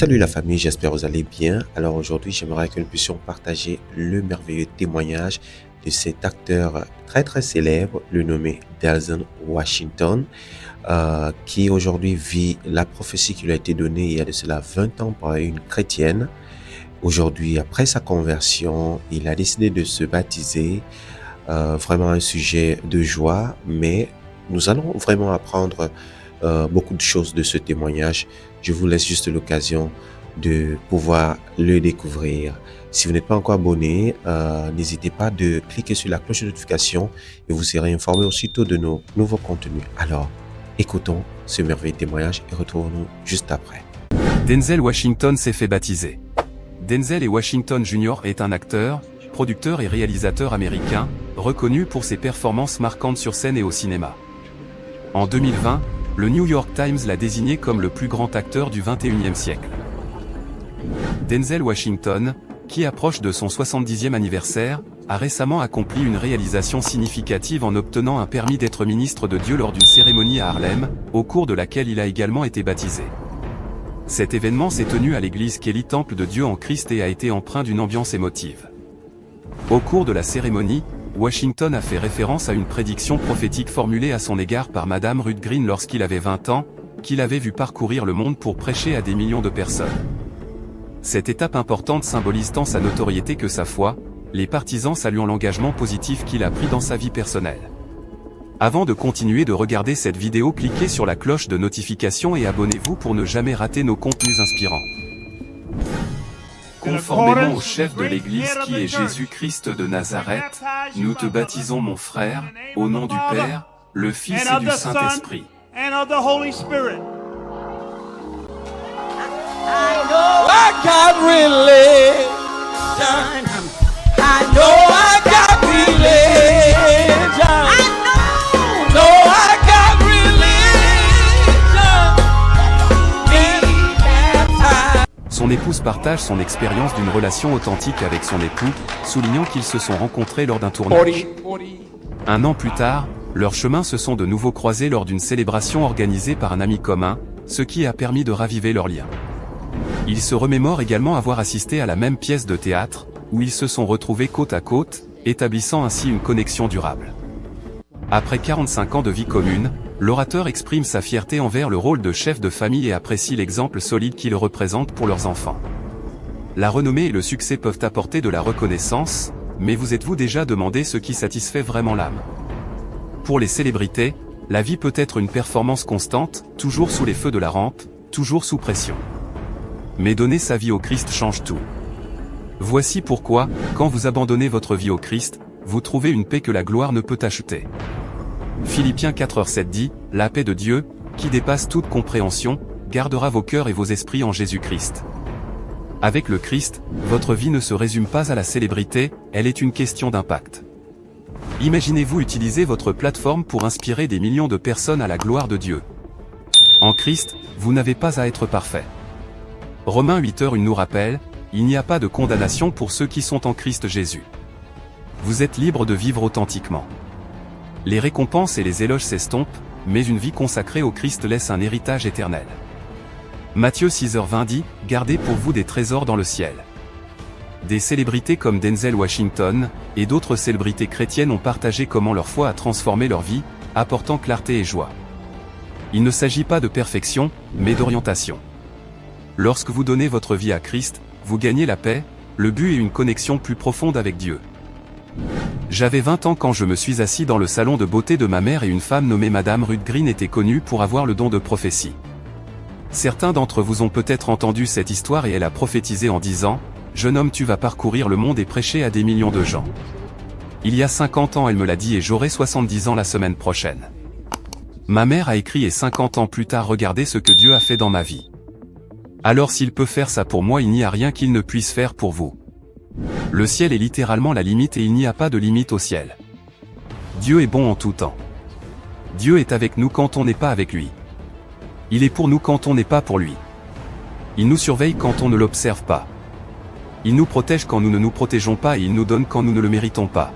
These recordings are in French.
Salut la famille, j'espère que vous allez bien. Alors aujourd'hui, j'aimerais que nous puissions partager le merveilleux témoignage de cet acteur très célèbre, le nommé Denzel Washington, qui aujourd'hui vit la prophétie qui lui a été donnée il y a de cela 20 ans par une chrétienne. Aujourd'hui, après sa conversion, il a décidé de se baptiser. Vraiment un sujet de joie, mais nous allons vraiment apprendre beaucoup de choses de ce témoignage. Je vous laisse juste l'occasion de pouvoir le découvrir. Si vous n'êtes pas encore abonné, n'hésitez pas de cliquer sur la cloche de notification et vous serez informé aussitôt de nos nouveaux contenus. Alors, écoutons ce merveilleux témoignage et retrouvons-nous juste après. Denzel Washington s'est fait baptiser. Denzel Washington Jr. est un acteur, producteur et réalisateur américain, reconnu pour ses performances marquantes sur scène et au cinéma. En 2020, le New York Times l'a désigné comme le plus grand acteur du XXIe siècle. Denzel Washington, qui approche de son 70e anniversaire, a récemment accompli une réalisation significative en obtenant un permis d'être ministre de Dieu lors d'une cérémonie à Harlem, au cours de laquelle il a également été baptisé. Cet événement s'est tenu à l'église Kelly Temple de Dieu en Christ et a été empreint d'une ambiance émotive. Au cours de la cérémonie, Washington a fait référence à une prédiction prophétique formulée à son égard par Madame Ruth Green lorsqu'il avait 20 ans, qu'il avait vu parcourir le monde pour prêcher à des millions de personnes. Cette étape importante symbolise tant sa notoriété que sa foi, les partisans saluant l'engagement positif qu'il a pris dans sa vie personnelle. Avant de continuer de regarder cette vidéo, cliquez sur la cloche de notification et abonnez-vous pour ne jamais rater nos contenus inspirants. Conformément au chef de l'Église qui est Jésus-Christ de Nazareth, nous te baptisons mon frère, au nom du Père, le Fils et du Saint-Esprit. Son épouse partage son expérience d'une relation authentique avec son époux, soulignant qu'ils se sont rencontrés lors d'un tournage. Un an plus tard, leurs chemins se sont de nouveau croisés lors d'une célébration organisée par un ami commun, ce qui a permis de raviver leur lien. Ils se remémorent également avoir assisté à la même pièce de théâtre, où ils se sont retrouvés côte à côte, établissant ainsi une connexion durable. Après 45 ans de vie commune, l'orateur exprime sa fierté envers le rôle de chef de famille et apprécie l'exemple solide qu'il représente pour leurs enfants. La renommée et le succès peuvent apporter de la reconnaissance, mais vous êtes-vous déjà demandé ce qui satisfait vraiment l'âme? Pour les célébrités, la vie peut être une performance constante, toujours sous les feux de la rampe, toujours sous pression. Mais donner sa vie au Christ change tout. Voici pourquoi, quand vous abandonnez votre vie au Christ, vous trouvez une paix que la gloire ne peut acheter. Philippiens 4:7 dit, « La paix de Dieu, qui dépasse toute compréhension, gardera vos cœurs et vos esprits en Jésus-Christ. » Avec le Christ, votre vie ne se résume pas à la célébrité, elle est une question d'impact. Imaginez-vous utiliser votre plateforme pour inspirer des millions de personnes à la gloire de Dieu. En Christ, vous n'avez pas à être parfait. Romains 8:1 nous rappelle, « Il n'y a pas de condamnation pour ceux qui sont en Christ Jésus. » Vous êtes libre de vivre authentiquement. Les récompenses et les éloges s'estompent, mais une vie consacrée au Christ laisse un héritage éternel. Matthieu 6:20 dit, « Gardez pour vous des trésors dans le ciel. » Des célébrités comme Denzel Washington, et d'autres célébrités chrétiennes ont partagé comment leur foi a transformé leur vie, apportant clarté et joie. Il ne s'agit pas de perfection, mais d'orientation. Lorsque vous donnez votre vie à Christ, vous gagnez la paix, le but et une connexion plus profonde avec Dieu. J'avais 20 ans quand je me suis assis dans le salon de beauté de ma mère et une femme nommée Madame Ruth Green était connue pour avoir le don de prophétie. Certains d'entre vous ont peut-être entendu cette histoire et elle a prophétisé en disant, « Jeune homme, tu vas parcourir le monde et prêcher à des millions de gens. » Il y a 50 ans elle me l'a dit et j'aurai 70 ans la semaine prochaine. Ma mère a écrit et 50 ans plus tard, regardez ce que Dieu a fait dans ma vie. Alors s'il peut faire ça pour moi, il n'y a rien qu'il ne puisse faire pour vous. Le ciel est littéralement la limite et il n'y a pas de limite au ciel. Dieu est bon en tout temps. Dieu est avec nous quand on n'est pas avec lui. Il est pour nous quand on n'est pas pour lui. Il nous surveille quand on ne l'observe pas. Il nous protège quand nous ne nous protégeons pas et il nous donne quand nous ne le méritons pas.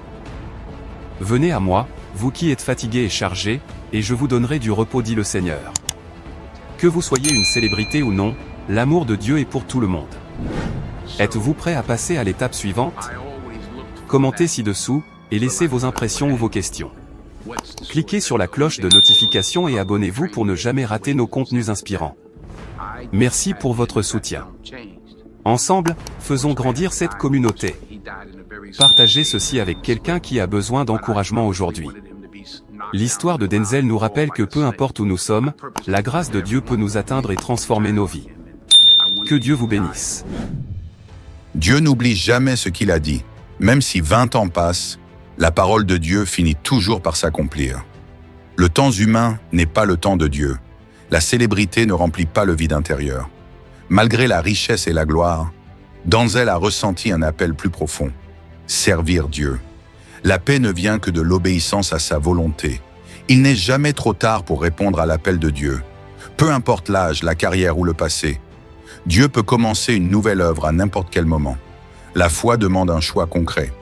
Venez à moi, vous qui êtes fatigués et chargés, et je vous donnerai du repos, dit le Seigneur. Que vous soyez une célébrité ou non, l'amour de Dieu est pour tout le monde. Êtes-vous prêt à passer à l'étape suivante? Commentez ci-dessous, et laissez vos impressions ou vos questions. Cliquez sur la cloche de notification et abonnez-vous pour ne jamais rater nos contenus inspirants. Merci pour votre soutien. Ensemble, faisons grandir cette communauté. Partagez ceci avec quelqu'un qui a besoin d'encouragement aujourd'hui. L'histoire de Denzel nous rappelle que peu importe où nous sommes, la grâce de Dieu peut nous atteindre et transformer nos vies. Que Dieu vous bénisse. Dieu n'oublie jamais ce qu'il a dit. Même si 20 ans passent, la parole de Dieu finit toujours par s'accomplir. Le temps humain n'est pas le temps de Dieu. La célébrité ne remplit pas le vide intérieur. Malgré la richesse et la gloire, Denzel a ressenti un appel plus profond. Servir Dieu. La paix ne vient que de l'obéissance à sa volonté. Il n'est jamais trop tard pour répondre à l'appel de Dieu. Peu importe l'âge, la carrière ou le passé, Dieu peut commencer une nouvelle œuvre à n'importe quel moment. La foi demande un choix concret.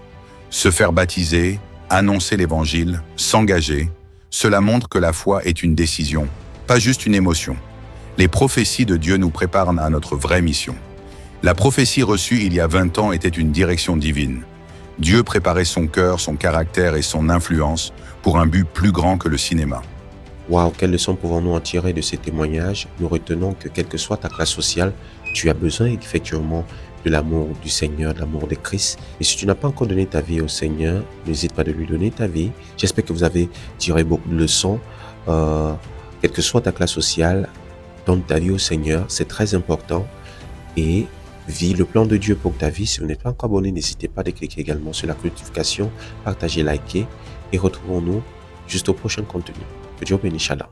Se faire baptiser, annoncer l'évangile, s'engager, cela montre que la foi est une décision, pas juste une émotion. Les prophéties de Dieu nous préparent à notre vraie mission. La prophétie reçue il y a 20 ans était une direction divine. Dieu préparait son cœur, son caractère et son influence pour un but plus grand que le cinéma. Waouh, quelle leçon pouvons-nous en tirer de ces témoignages? Nous retenons que quelle que soit ta classe sociale, tu as besoin effectivement de l'amour du Seigneur, de l'amour de Christ. Et si tu n'as pas encore donné ta vie au Seigneur, n'hésite pas de lui donner ta vie. J'espère que vous avez tiré beaucoup de leçons. Quelle que soit ta classe sociale, donne ta vie au Seigneur, c'est très important. Et vis le plan de Dieu pour ta vie. Si vous n'êtes pas encore abonné, n'hésitez pas à cliquer également sur la notification, partager, liker. Et retrouvons-nous juste au prochain contenu. Que Dieu bénisse, Shalom.